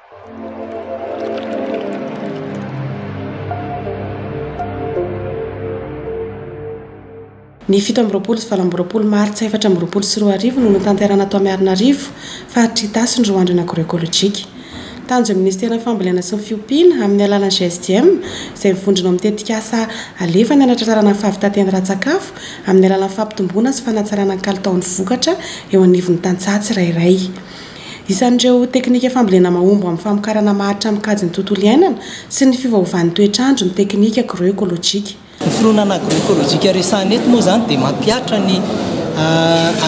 Ny 17 sy 18 martsa 2024 no natanterana ato Antananarivo faritry tasy ny roa andro agroekolodzika. Tanjo ministera fambolena sy ny fiompiana amin'ny alalan'ny GSDM izay mivondrona mitetika asa alefany anatratrarana ny fahavitantena ra-tsakafo amin'ny alalan'ny fampitomboana sy fanatsarana ny kalitaon'ny vokatra eo anivon'ny tantsaha tsirairay. Isan'ireo teknika fambolena mahomby amin'ny famokarana maharitra amin'ny kajy ny tontolo iainana sy ny fiovaovan'ny toetrandro ny teknika agroekolodzika. Ny fironana agroekolodzika resahana eto moa zany dia mampiatra ny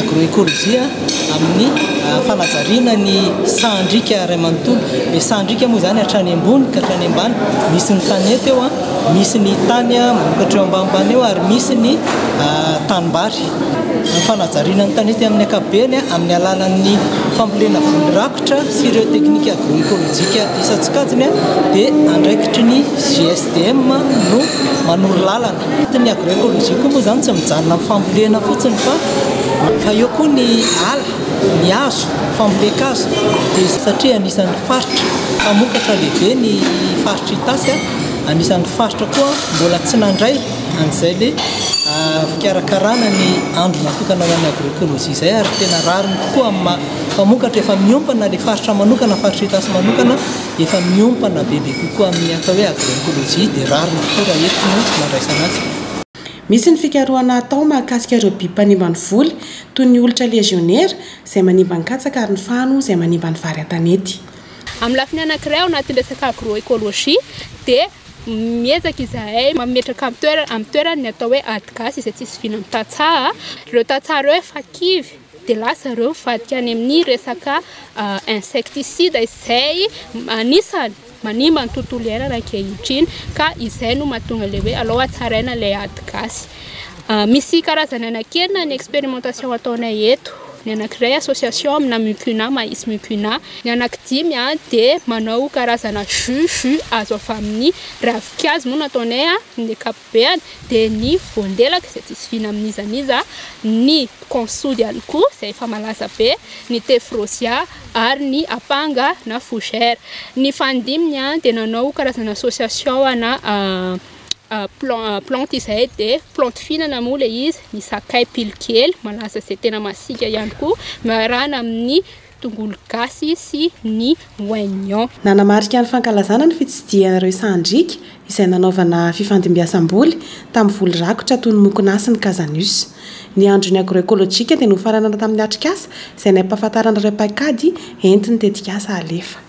agroekolojia amin'ny fanajariana ny sahandrika ray manontolo. Ny sahandrika moa zany hatrany ambony ka hatrany ambany, misy ny tany eto eo, misy ny tany mamokatra eo ambanimbany eo ary misy ny tanimbary. Ny fanajariana ny tany eto amin'ny ankapobeny amin'ny alalan'ny fambolena volo rakotra sy ireo teknika agroekolodzika isan-tsokajiny dia andraikitry ny GSDM no manoro lalana. Ny agroekolojika moa zany tsy mijanona amin'ny fambolena fotsiny fa eo koa ny ala, ny hazo, famboleka-hazo dia satria anisan'ny faritra mpamokatra lehibe ny faritra Itasy, anisan'ny faritra koa mbola tsy nandray an'izay le fikarakarana ny andro natokana ho an'ny agroekolojia izay ary tena rariny tokoa amin'ny mpamokatra efa miompana le faritra manokana, faritra Itasy manokana efa miompana bebe kokoa amin'ny atao hoe agroekolojia dia rariny tokoa raha eto no mandraisana azy. Misy ny fikarohana atao mahakasika ireo biby mpanimba ny voly toy ny olitra legionnaire izay manimba ny katsaka ary ny fano izay manimba ny vary an-tanety. Amin'ny lafiny anankiray ao anatin'ny resaka agroekolojia dia miezaka izahay mametraka amin'ny toerany ny atao hoe ady gasy izay tsisy vina amin'ny tantsaha. Ireo tantsaha ireo efa kivy dia lasa ireo mivadika any amin'ny resaka insektisida izay anisany manimba ny tontolo iainana ankehitriny ka izay no mahatonga le hoe alao hatsaraina ilay ady gasy. Misy karazany anankena ny expérimentation ataonay eto. Ny anankiray association amina mucuna, maïs mucuna. Ny anankidimy dia manao karazana jus azo avy amin'ny ravin-kazo moa nataonay ny ankapobeny, dia ny voandelaka izay tsisy vina amin'izaniza, ny consoude ihany koa izay efa malaza be, ny tefrosia ary ny apanga na fougère. Ny fandiminy dia nanao karazana association ana plante izay dia plante fihinana moa le izy, ny sakay pilokely malaza izay tena masika ihany koa, miarahana amin'ny tongolo gasy sy ny oignon. Nanamarika ny fankalazana ny fitsidihan'ireo sahandrika izay nanaovana fifandimbiasam-boly tamin'ny voly rakotra toy ny mokonasy sy ny kazanus. Ny andron'ny agroekolojika dia nofaranana tamin'ny atrikasa izay nampahafantaran'ireo paikady entiny tetikasa alefa.